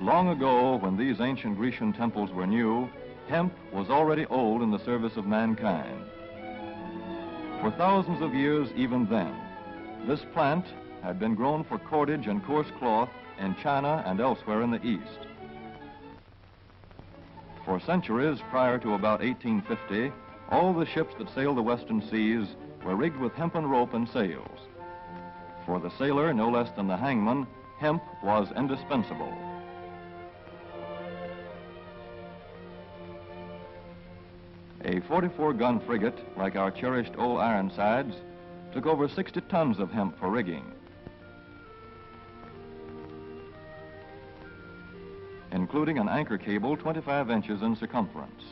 Long ago, when these ancient Grecian temples were new, hemp was already old in the service of mankind. For thousands of years even then, this plant had been grown for cordage and coarse cloth in China and elsewhere in the East. For centuries prior to about 1850, all the ships that sailed the western seas were rigged with hempen rope and sails. For the sailor, no less than the hangman, hemp was indispensable. A 44-gun frigate, like our cherished old Ironsides, took over 60 tons of hemp for rigging. Including an anchor cable 25 inches in circumference.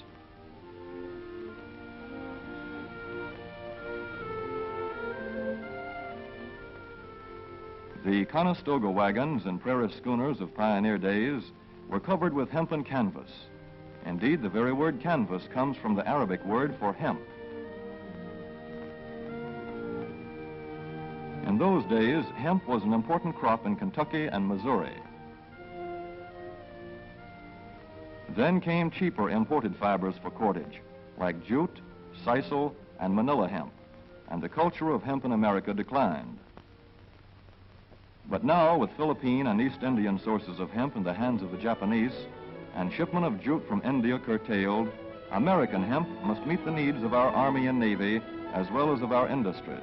The Conestoga wagons and prairie schooners of pioneer days were covered with hempen canvas. Indeed, the very word canvas comes from the Arabic word for hemp. In those days, hemp was an important crop in Kentucky and Missouri. Then came cheaper imported fibers for cordage, like jute, sisal, and manila hemp, and the culture of hemp in America declined. But now, with Philippine and East Indian sources of hemp in the hands of the Japanese, and shipment of jute from India curtailed, American hemp must meet the needs of our Army and Navy as well as of our industries.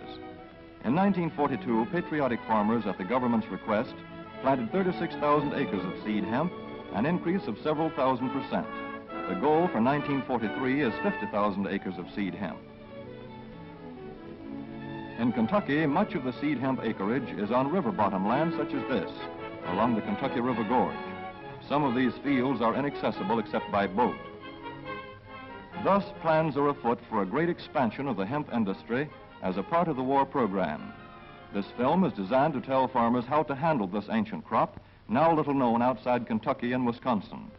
In 1942, patriotic farmers, at the government's request, planted 36,000 acres of seed hemp, an increase of several thousand%. The goal for 1943 is 50,000 acres of seed hemp. In Kentucky, much of the seed hemp acreage is on river bottom land such as this, along the Kentucky River Gorge. Some of these fields are inaccessible except by boat. Thus, plans are afoot for a great expansion of the hemp industry as a part of the war program. This film is designed to tell farmers how to handle this ancient crop, now little known outside Kentucky and Wisconsin.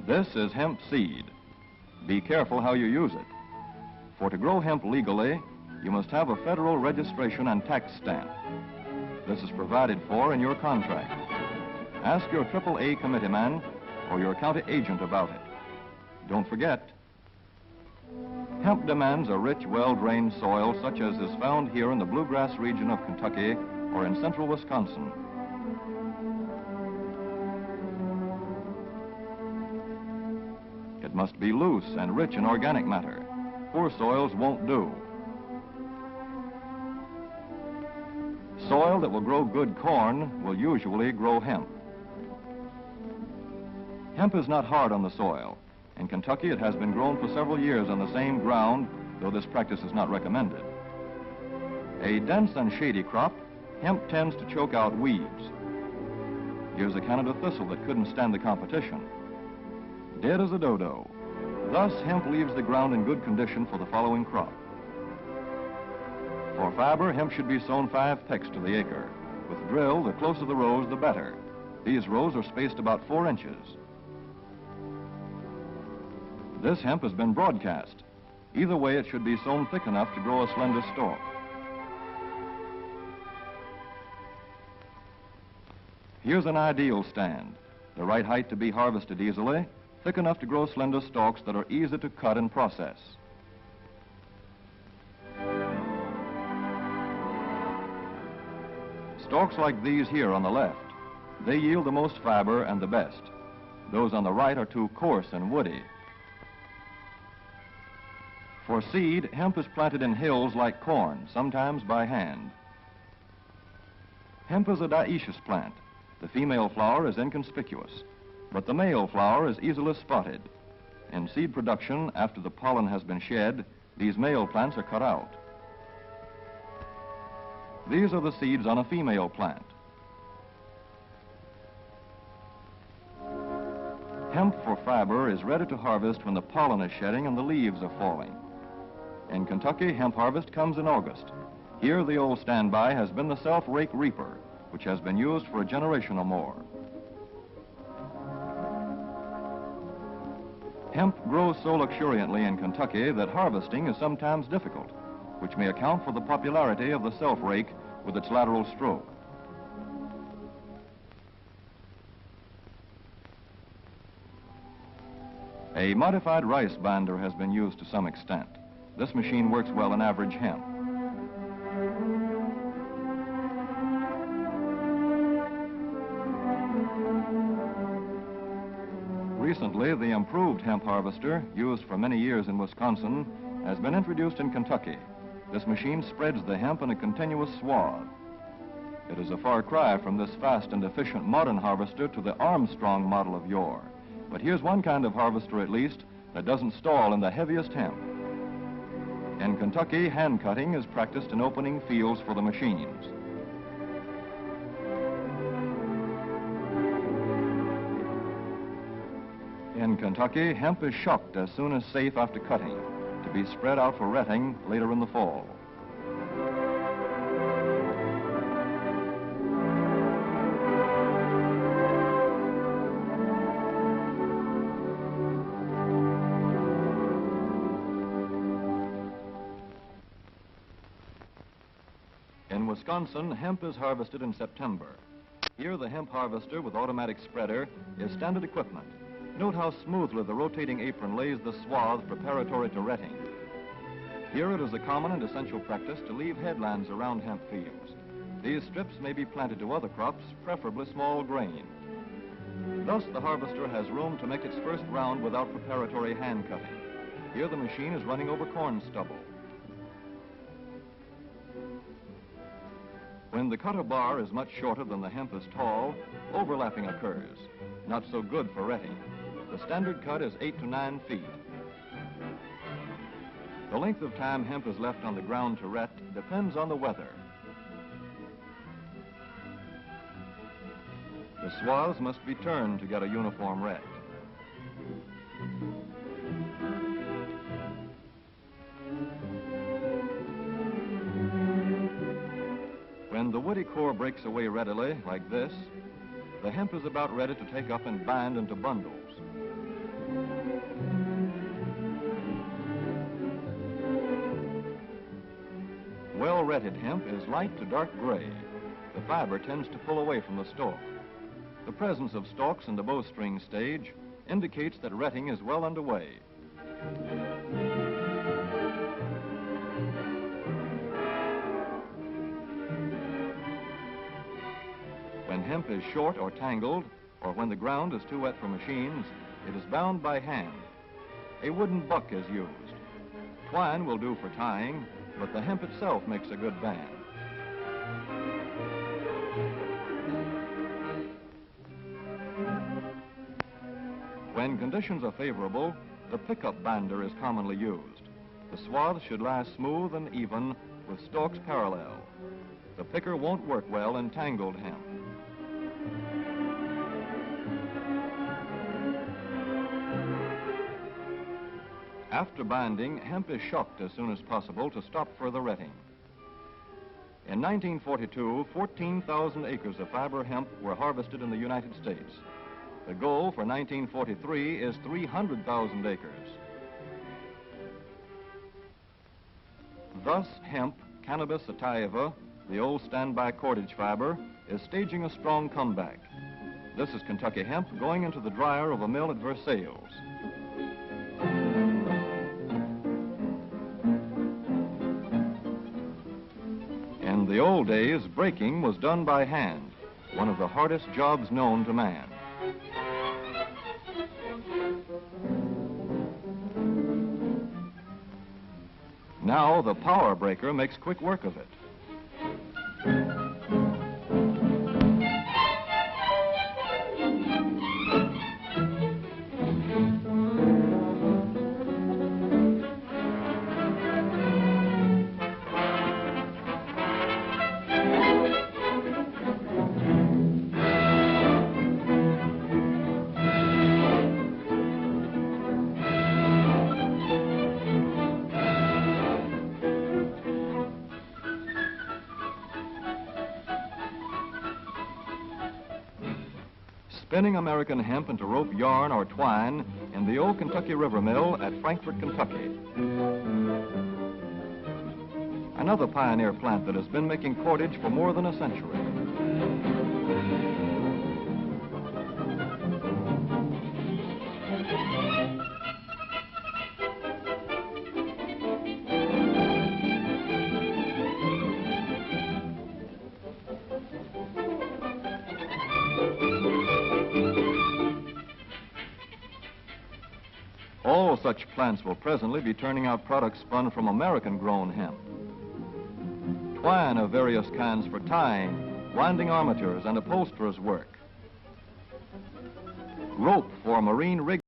This is hemp seed. Be careful how you use it. For to grow hemp legally, you must have a federal registration and tax stamp. This is provided for in your contract. Ask your AAA committeeman or your county agent about it. Don't forget, hemp demands a rich, well-drained soil such as is found here in the bluegrass region of Kentucky or in central Wisconsin. It must be loose and rich in organic matter. Poor soils won't do. Soil that will grow good corn will usually grow hemp. Hemp is not hard on the soil. In Kentucky, it has been grown for several years on the same ground, though this practice is not recommended. A dense and shady crop, hemp tends to choke out weeds. Here's a Canada thistle that couldn't stand the competition. Dead as a dodo. Thus, hemp leaves the ground in good condition for the following crop. For fiber, hemp should be sown 5 pecks to the acre. With drill, the closer the rows, the better. These rows are spaced about 4 inches. This hemp has been broadcast. Either way, it should be sown thick enough to grow a slender stalk. Here's an ideal stand. The right height to be harvested easily, thick enough to grow slender stalks that are easy to cut and process. Stalks like these here on the left, they yield the most fiber and the best. Those on the right are too coarse and woody. For seed, hemp is planted in hills like corn, sometimes by hand. Hemp is a dioecious plant. The female flower is inconspicuous, but the male flower is easily spotted. In seed production, after the pollen has been shed, these male plants are cut out. These are the seeds on a female plant. Hemp for fiber is ready to harvest when the pollen is shedding and the leaves are falling. In Kentucky, hemp harvest comes in August. Here, the old standby has been the self-rake reaper, which has been used for a generation or more. Hemp grows so luxuriantly in Kentucky that harvesting is sometimes difficult, which may account for the popularity of the self-rake with its lateral stroke. A modified rice binder has been used to some extent. This machine works well in average hemp. Recently, the improved hemp harvester, used for many years in Wisconsin, has been introduced in Kentucky. This machine spreads the hemp in a continuous swath. It is a far cry from this fast and efficient modern harvester to the Armstrong model of yore. But here's one kind of harvester, at least, that doesn't stall in the heaviest hemp. In Kentucky, hand cutting is practiced in opening fields for the machines. In Kentucky, hemp is shucked as soon as safe after cutting, to be spread out for retting later in the fall. In Wisconsin, hemp is harvested in September. Here, the hemp harvester with automatic spreader is standard equipment. Note how smoothly the rotating apron lays the swath preparatory to retting. Here it is a common and essential practice to leave headlands around hemp fields. These strips may be planted to other crops, preferably small grain. Thus, the harvester has room to make its first round without preparatory hand cutting. Here the machine is running over corn stubble. When the cutter bar is much shorter than the hemp is tall, overlapping occurs. Not so good for retting. The standard cut is 8 to 9 feet. The length of time hemp is left on the ground to ret depends on the weather. The swaths must be turned to get a uniform ret. When the woody core breaks away readily, like this, the hemp is about ready to take up and bind into bundles. Well-retted hemp is light to dark gray. The fiber tends to pull away from the stalk. The presence of stalks in the bowstring stage indicates that retting is well underway. When hemp is short or tangled, or when the ground is too wet for machines, it is bound by hand. A wooden buck is used. Twine will do for tying, but the hemp itself makes a good band. When conditions are favorable, the pickup binder is commonly used. The swath should lie smooth and even with stalks parallel. The picker won't work well in tangled hemp. After binding, hemp is shucked as soon as possible to stop further retting. In 1942, 14,000 acres of fiber hemp were harvested in the United States. The goal for 1943 is 300,000 acres. Thus, hemp, Cannabis sativa, the old standby cordage fiber, is staging a strong comeback. This is Kentucky hemp going into the dryer of a mill at Versailles. In the old days, breaking was done by hand, one of the hardest jobs known to man. Now the power breaker makes quick work of it. Spinning American hemp into rope yarn or twine in the old Kentucky River Mill at Frankfort, Kentucky. Another pioneer plant that has been making cordage for more than a century. All such plants will presently be turning out products spun from American-grown hemp. Twine of various kinds for tying, winding armatures, and upholsterers' work. Rope for marine rigging.